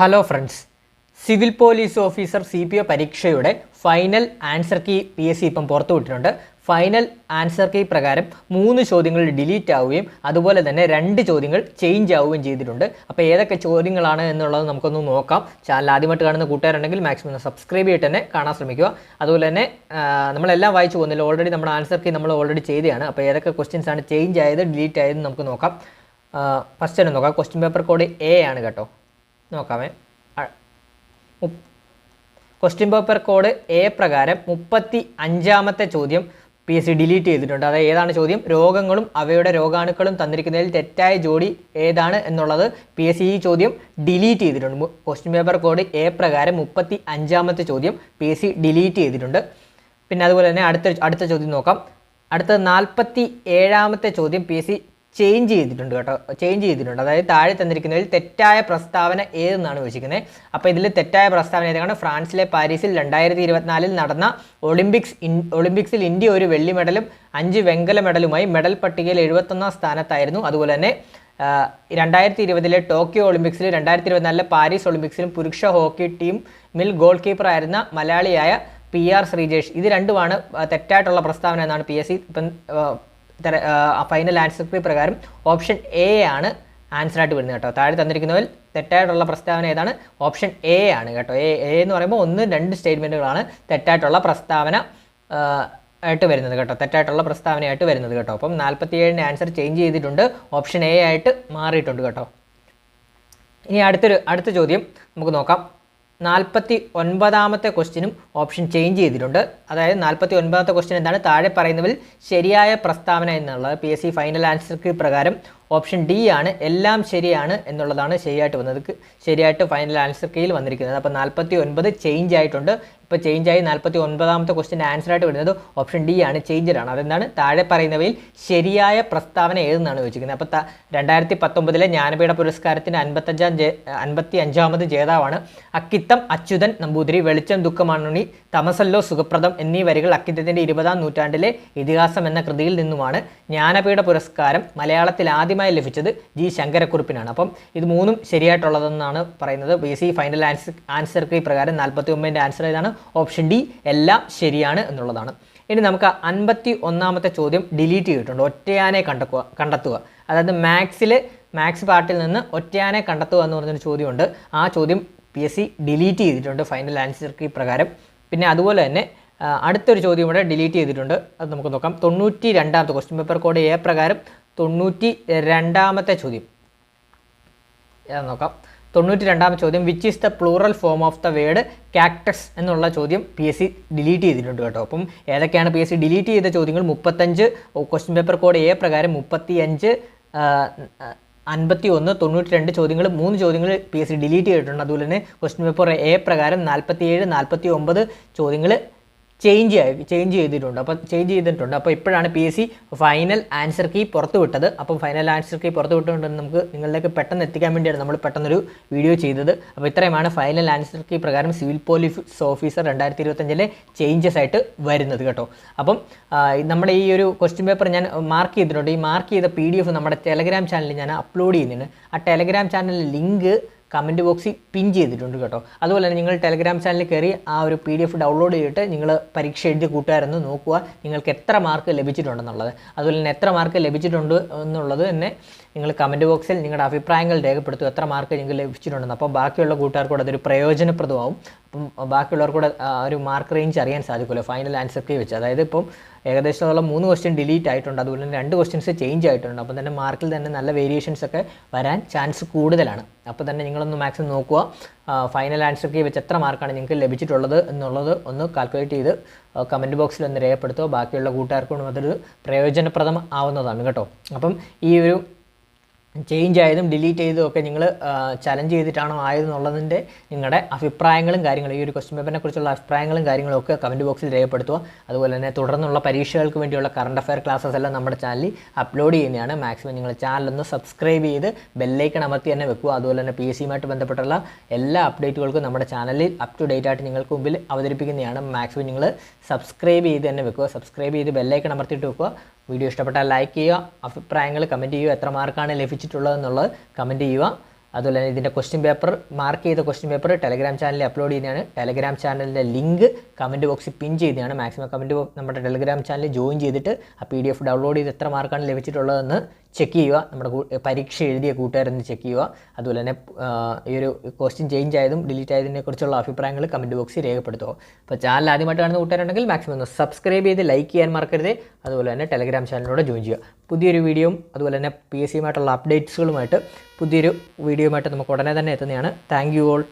Hello friends, civil police officer CPO പരീക്ഷയുടെ final answer key PSC ഇപ്പം പുറത്തുവിട്ടിട്ടുണ്ട്. Final answer key പ്രകാരം 3 ചോദ്യങ്ങൾ delete ആവുകയും അതുപോലെ തന്നെ 2 ചോദ്യങ്ങൾ ചേഞ്ച് ആവുകയും ചെയ്തിട്ടുണ്ട്. അപ്പോൾ ഏതൊക്കെ ചോദ്യങ്ങളാണ് എന്നുള്ളത് നമുക്കൊന്ന് നോക്കാം. ചാനൽ ആദ്യമായിട്ട് കാണുന്ന കൂട്ടുകാരുണ്ടെങ്കിൽ മാക്സിമം സബ്സ്ക്രൈബ് ചെയ്തിട്ട് തന്നെ കാണാൻ ശ്രമിക്കുക. അതുപോലെ തന്നെ നമ്മളെല്ലാം വായിച്ചു പോകുന്നില്ല, ഓൾറെഡി നമ്മുടെ ആൻസർ കീ നമ്മൾ ഓൾറെഡി ചെയ്തതാണ്. അപ്പോൾ ഏതൊക്കെ ക്വസ്റ്റ്യൻസ് ആണ് ചേഞ്ച് ആയത് ഡിലീറ്റ് ആയത് നമുക്ക് നോക്കാം. ഫസ്റ്റ് തന്നെ നോക്കാം. ക്വസ്റ്റ്യൻ പേപ്പർ കോഡ് A ആണ് കേട്ടോ. നോക്കാമേ. ക്വസ്റ്റ്യൻ പേപ്പർ കോഡ് A പ്രകാരം 35ാമത്തെ ചോദ്യം PSC ഡിലീറ്റ് ചെയ്തിട്ടുണ്ട്. അതായത് ഏതാണ് ചോദ്യം? രോഗങ്ങളും അവയുടെ രോഗാണുക്കളും തന്നിരിക്കുന്നതിൽ തെറ്റായ ജോഡി ഏതാണ് എന്നുള്ളത് PSC ഈ ചോദ്യം ഡിലീറ്റ് ചെയ്തിട്ടുണ്ട്. ക്വസ്റ്റ്യൻ പേപ്പർ കോഡ് A പ്രകാരം 35ാമത്തെ ചോദ്യം PSC ഡിലീറ്റ് ചെയ്തിട്ടുണ്ട്. പിന്നെ അതുപോലെ തന്നെ അടുത്ത ചോദ്യം നോക്കാം. അടുത്ത 47ാമത്തെ ചോദ്യം PSC ചേഞ്ച് ചെയ്തിട്ടുണ്ട് കേട്ടോ. ചേഞ്ച് ചെയ്തിട്ടുണ്ട്. അതായത് താഴെ തന്നിരിക്കുന്നതിൽ തെറ്റായ പ്രസ്താവന ഏതെന്നാണ് ചോദിച്ചിരിക്കുന്നത്. അപ്പോൾ ഇതിൽ തെറ്റായ പ്രസ്താവന ഏതാണ്? ഫ്രാൻസിലെ പാരീസിൽ 2024 നടന്ന ഒളിമ്പിക്സിൽ ഇന്ത്യ ഒരു വെള്ളി മെഡലും 5 വെങ്കല മെഡലുമായി മെഡൽ പട്ടികയിൽ 71ാം സ്ഥാനത്തായിരുന്നു. അതുപോലെ തന്നെ 2020 ടോക്കിയോ ഒളിമ്പിക്സിൽ 2024 പാരീസ് ഒളിമ്പിക്സിലും പുരുഷ ഹോക്കി ടീമിൽ ഗോൾ കീപ്പർ ആയിരുന്ന മലയാളിയായ PR ശ്രീജേഷ്. ഇത് രണ്ടുമാണ് തെറ്റായിട്ടുള്ള പ്രസ്താവന എന്നാണ് PSC ഇപ്പം ഫൈനൽ ആൻസർ കീ പ്രകാരം ഓപ്ഷൻ A ആണ് ആൻസർ ആയിട്ട് വരുന്നത് കേട്ടോ. താഴെ തന്നിരിക്കുന്നതിൽ തെറ്റായിട്ടുള്ള പ്രസ്താവന ഏതാണ്? ഓപ്ഷൻ A ആണ് കേട്ടോ. A എന്ന് പറയുമ്പോൾ 1-2 സ്റ്റേറ്റ്മെൻറ്റുകളാണ് തെറ്റായിട്ടുള്ള പ്രസ്താവന ആയിട്ട് വരുന്നത് കേട്ടോ. തെറ്റായിട്ടുള്ള പ്രസ്താവനയായിട്ട് വരുന്നത് കേട്ടോ. അപ്പം 47ന്റെ ആൻസർ ചേഞ്ച് ചെയ്തിട്ടുണ്ട്, ഓപ്ഷൻ A ആയിട്ട് മാറിയിട്ടുണ്ട് കേട്ടോ. ഇനി അടുത്ത ചോദ്യം നമുക്ക് നോക്കാം. 49ാമത്തെ ക്വസ്റ്റ്യനും ഓപ്ഷൻ ചേഞ്ച് ചെയ്തിട്ടുണ്ട്. അതായത് 49ാമത്തെ ക്വസ്റ്റ്യൻ എന്താണ്? താഴെ പറയുന്നതിൽ ശരിയായ പ്രസ്താവന എന്നുള്ളത് PSC ഫൈനൽ ആൻസർ കീ പ്രകാരം ഓപ്ഷൻ D ആണ്. എല്ലാം ശരിയാണ് എന്നുള്ളതാണ് ശരിയായിട്ട് വന്നത്. ശരിയായിട്ട് ഫൈനൽ ആൻസർ കീയിൽ വന്നിരിക്കുന്നത്. അപ്പോൾ 49 ചേഞ്ച് ആയിട്ടുണ്ട്. ഇപ്പോൾ ചേഞ്ച് ആയി 49ാമത്തെ ക്വസ്റ്റ്യൻ്റെ ആൻസർ ആയിട്ട് വരുന്നത് ഓപ്ഷൻ D ആണ്, ചേഞ്ചഡ് ആണ്. അതെന്താണ്? താഴെ പറയുന്നവയിൽ ശരിയായ പ്രസ്താവന ഏതെന്നാണ് ചോദിച്ചിരിക്കുന്നത്. അപ്പോൾ 2019 ജ്ഞാനപീഠ പുരസ്കാരത്തിൻ്റെ 55ാമത് ജേതാവാണ് അക്കിത്തം അച്യുതൻ നമ്പൂതിരി. വെളിച്ചം ദുഃഖമാണുണ്ണി, തമസല്ലോ സുഖപ്രദം എന്നീ വരികൾ അക്കിത്തത്തിൻ്റെ 20ാം നൂറ്റാണ്ടിലെ ഇതിഹാസം എന്ന കൃതിയിൽ നിന്നുമാണ്. ജ്ഞാനപീഠ പുരസ്കാരം മലയാളത്തിൽ ആദ്യമായി ലഭിച്ചത് G ശങ്കരക്കുറുപ്പിനാണ്. അപ്പം ഇത് 3 ശരിയായിട്ടുള്ളതെന്നാണ് പറയുന്നത്. PSC ഫൈനൽ ആൻസർ കീ പ്രകാരം 49ന്റെ ആൻസർ ഏതാണ്? ഓപ്ഷൻ D, എല്ലാം ശരിയാണ് എന്നുള്ളതാണ്. ഇനി നമുക്ക് 51ാമത്തെ ചോദ്യം ഡിലീറ്റ് ചെയ്തിട്ടുണ്ട്. ഒറ്റയാനെ കണ്ടെത്തുക. അതായത് മാത്സ് പാർട്ടിൽ നിന്ന് ഒറ്റയാനെ കണ്ടെത്തുക എന്ന് പറഞ്ഞൊരു ചോദ്യമുണ്ട്. ആ ചോദ്യം PSC ഡിലീറ്റ് ചെയ്തിട്ടുണ്ട് ഫൈനൽ ആൻസർ കീ പ്രകാരം. പിന്നെ അതുപോലെ തന്നെ അടുത്തൊരു ചോദ്യം ഇവിടെ ഡിലീറ്റ് ചെയ്തിട്ടുണ്ട്. അത് നമുക്ക് നോക്കാം. 92ാമത്തെ ക്വസ്റ്റ്യൻ പേപ്പർ കോഡ് A പ്രകാരം 92ാമത്തെ ചോദ്യം നോക്കാം. 92ാമത്തെ ചോദ്യം which is the plural form of the word cactus എന്നുള്ള ചോദ്യം PSC ഡിലീറ്റ് ചെയ്തിട്ടുണ്ട് കേട്ടോ. അപ്പം ഏതൊക്കെയാണ് PSC ഡിലീറ്റ് ചെയ്ത ചോദ്യങ്ങൾ? 35 ക്വസ്റ്റ്യൻ പേപ്പർ കോഡ് A പ്രകാരം 35, 51, 92 ചോദ്യങ്ങൾ, 3 ചോദ്യങ്ങൾ PSC ഡിലീറ്റ് ചെയ്തിട്ടുണ്ട്. അതുപോലെ തന്നെ ക്വസ്റ്റ്യൻ പേപ്പർ A പ്രകാരം 47, 49 ചോദ്യങ്ങൾ ചേഞ്ച് ചെയ്തിട്ടുണ്ട്. അപ്പോൾ ഇപ്പോഴാണ് PSC ഫൈനൽ ആൻസർ കീ പുറത്തുവിട്ടത്. അപ്പം ഫൈനൽ ആൻസർ കീ പുറത്തുവിട്ടുകൊണ്ടെന്ന് നമുക്ക് നിങ്ങളിലേക്ക് പെട്ടെന്ന് എത്തിക്കാൻ വേണ്ടിയാണ് നമ്മൾ പെട്ടെന്നൊരു വീഡിയോ ചെയ്തത്. അപ്പോൾ ഇത്രയുമാണ് ഫൈനൽ ആൻസർ കീ പ്രകാരം സിവിൽ പോലീസ് ഓഫീസർ 2025 ചേഞ്ചസ് ആയിട്ട് വരുന്നത് കേട്ടോ. അപ്പം നമ്മുടെ ഈ ഒരു ക്വസ്റ്റ്യൻ പേപ്പർ ഞാൻ മാർക്ക് ചെയ്തിട്ടുണ്ട്. ഈ മാർക്ക് ചെയ്ത PDF നമ്മുടെ ടെലഗ്രാം ചാനലിൽ ഞാൻ അപ്ലോഡ് ചെയ്യുന്നുണ്ട്. ആ ടെലഗ്രാം ചാനലിൽ ലിങ്ക് കമൻറ്റ് ബോക്സിൽ പിൻ ചെയ്തിട്ടുണ്ട് കേട്ടോ. അതുപോലെ തന്നെ നിങ്ങൾ ടെലഗ്രാം ചാനലിൽ കയറി ആ ഒരു PDF ഡൗൺലോഡ് ചെയ്തിട്ട് നിങ്ങൾ പരീക്ഷ എഴുതിയ കൂട്ടുകാരെന്ന് നോക്കുക നിങ്ങൾക്ക് എത്ര മാർക്ക് ലഭിച്ചിട്ടുണ്ടെന്നുള്ളത്. അതുപോലെ തന്നെ എത്ര മാർക്ക് ലഭിച്ചിട്ടുണ്ട് എന്നുള്ളത് തന്നെ നിങ്ങൾ കമൻറ്റ് ബോക്സിൽ നിങ്ങളുടെ അഭിപ്രായങ്ങൾ രേഖപ്പെടുത്തുക. എത്ര മാർക്ക് നിങ്ങൾക്ക് ലഭിച്ചിട്ടുണ്ടെന്ന്. അപ്പോൾ ബാക്കിയുള്ള കൂട്ടുകാർക്കൂടെ അതൊരു പ്രയോജനപ്രദമാവും. അപ്പം ബാക്കിയുള്ളവർക്കൂടെ ഒരു മാർക്ക് റേഞ്ച് അറിയാൻ സാധിക്കുമല്ലോ ഫൈനൽ ആൻസർ കീ വെച്ച്. അതായത് ഇപ്പം ഏകദേശമുള്ള 3 ക്വസ്റ്റ്യൻ ഡിലീറ്റ് ആയിട്ടുണ്ട്. അതുപോലെ തന്നെ 2 ക്വസ്റ്റ്യൻസ് ചേഞ്ച് ആയിട്ടുണ്ട്. അപ്പം തന്നെ മാർക്കിൽ തന്നെ നല്ല വേരിയേഷൻസ് ഒക്കെ വരാൻ ചാൻസ് കൂടുതലാണ്. അപ്പോൾ തന്നെ നിങ്ങളൊന്ന് മാക്സിമം നോക്കുക. ഫൈനൽ ആൻസർ കീ വെച്ച് എത്ര മാർക്കാണ് നിങ്ങൾക്ക് ലഭിച്ചിട്ടുള്ളത് എന്നുള്ളത് ഒന്ന് കാൽക്കുലേറ്റ് ചെയ്ത് കമൻറ്റ് ബോക്സിൽ ഒന്ന് രേഖപ്പെടുത്തുക. ബാക്കിയുള്ള കൂട്ടുകാർക്കും അതൊരു പ്രയോജനപ്രദം ആവുന്നതാണ് കേട്ടോ. അപ്പം ഈ ഒരു ചേഞ്ച് ആയതും ഡിലീറ്റ് ചെയ്തതും ഒക്കെ നിങ്ങൾ ചലഞ്ച് ചെയ്തിട്ടാണോ ആയതെന്നുള്ളതിൻ്റെ നിങ്ങളുടെ അഭിപ്രായങ്ങളും കാര്യങ്ങളും ഈ ഒരു ക്വസ്റ്റ്യൻ പേപ്പറിനെ കുറിച്ചുള്ള അഭിപ്രായങ്ങളും കാര്യങ്ങളും ഒക്കെ കമൻറ്റ് ബോക്സിൽ രേഖപ്പെടുത്തുക. അതുപോലെ തന്നെ തുടർന്നുള്ള പരീക്ഷകൾക്ക് വേണ്ടിയുള്ള കറണ്ട് അഫയർ ക്ലാസ്സസ് എല്ലാം നമ്മുടെ ചാനലിൽ അപ്ലോഡ് ചെയ്യുന്നതാണ്. മാക്സിമം നിങ്ങൾ ചാനലൊന്ന് സബ്സ്ക്രൈബ് ചെയ്ത് ബെല്ലൈക്കൺ അമർത്തി തന്നെ വെക്കുക. അതുപോലെ തന്നെ PSCയുമായിട്ട് ബന്ധപ്പെട്ടുള്ള എല്ലാ അപ്ഡേറ്റുകൾക്കും നമ്മുടെ ചാനലിൽ അപ് ടു ഡേറ്റ് ആയിട്ട് നിങ്ങൾക്ക് മുമ്പിൽ അവതരിപ്പിക്കുന്നതാണ്. മാക്സിമം നിങ്ങൾ സബ്സ്ക്രൈബ് ചെയ്ത് തന്നെ വെക്കുക. സബ്സ്ക്രൈബ് ചെയ്ത് ബെല്ലൈക്കൺ അമർത്തിയിട്ട് വെക്കുക. വീഡിയോ ഇഷ്ടപ്പെട്ടാൽ ലൈക്ക് ചെയ്യുക, അഭിപ്രായങ്ങൾ കമൻറ്റ് ചെയ്യുക, എത്ര മാർക്കാണ് ലഭിച്ചിട്ടുള്ളതെന്നുള്ളത് കമൻറ്റ് ചെയ്യുക. അതുപോലെ തന്നെ ഇതിൻ്റെ ക്വസ്റ്റ്യൻ പേപ്പർ മാർക്ക് ചെയ്ത ക്വസ്റ്റ്യൻ പേപ്പർ ടെലഗ്രാം ചാനലിൽ അപ്ലോഡ് ചെയ്യുന്നതാണ്. ടെലഗ്രാം ചാനലിൻ്റെ ലിങ്ക് കമൻറ്റ് ബോക്സിൽ പിൻ ചെയ്യുന്നതാണ്. മാക്സിമം നമ്മുടെ ടെലഗ്രാം ചാനലിൽ ജോയിൻ ചെയ്തിട്ട് ആ PDF ഡൗൺലോഡ് ചെയ്ത് എത്ര മാർക്കാണ് ലഭിച്ചിട്ടുള്ളതെന്ന് ചെക്ക് ചെയ്യുക. നമ്മുടെ പരീക്ഷ എഴുതിയ കൂട്ടുകാരെന്ന് ചെക്ക് ചെയ്യുക. അതുപോലെ തന്നെ ഈ ഒരു ക്വസ്റ്റ്യൻ ചേഞ്ച് ആയതും ഡിലീറ്റ് ആയതിനെ കുറിച്ചുള്ള അഭിപ്രായങ്ങൾ കമൻറ്റ് ബോക്സിൽ രേഖപ്പെടുത്തുക. അപ്പോൾ ചാനൽ ആദ്യമായിട്ട് കാണുന്ന കൂട്ടുകാരുണ്ടെങ്കിൽ മാക്സിമം ഒന്ന് സബ്സ്ക്രൈബ് ചെയ്ത് ലൈക്ക് ചെയ്യാൻ മറക്കരുത്. അതുപോലെ തന്നെ ടെലഗ്രാം ചാനലിലൂടെ ജോയിൻ ചെയ്യുക. പുതിയൊരു വീഡിയോയും അതുപോലെ തന്നെ PSCയുമായിട്ടുള്ള അപ്ഡേറ്റ്സുകളുമായിട്ട് പുതിയൊരു വീഡിയോയുമായിട്ട് നമുക്ക് ഉടനെ തന്നെ എത്തുന്നതാണ്. Thank you all.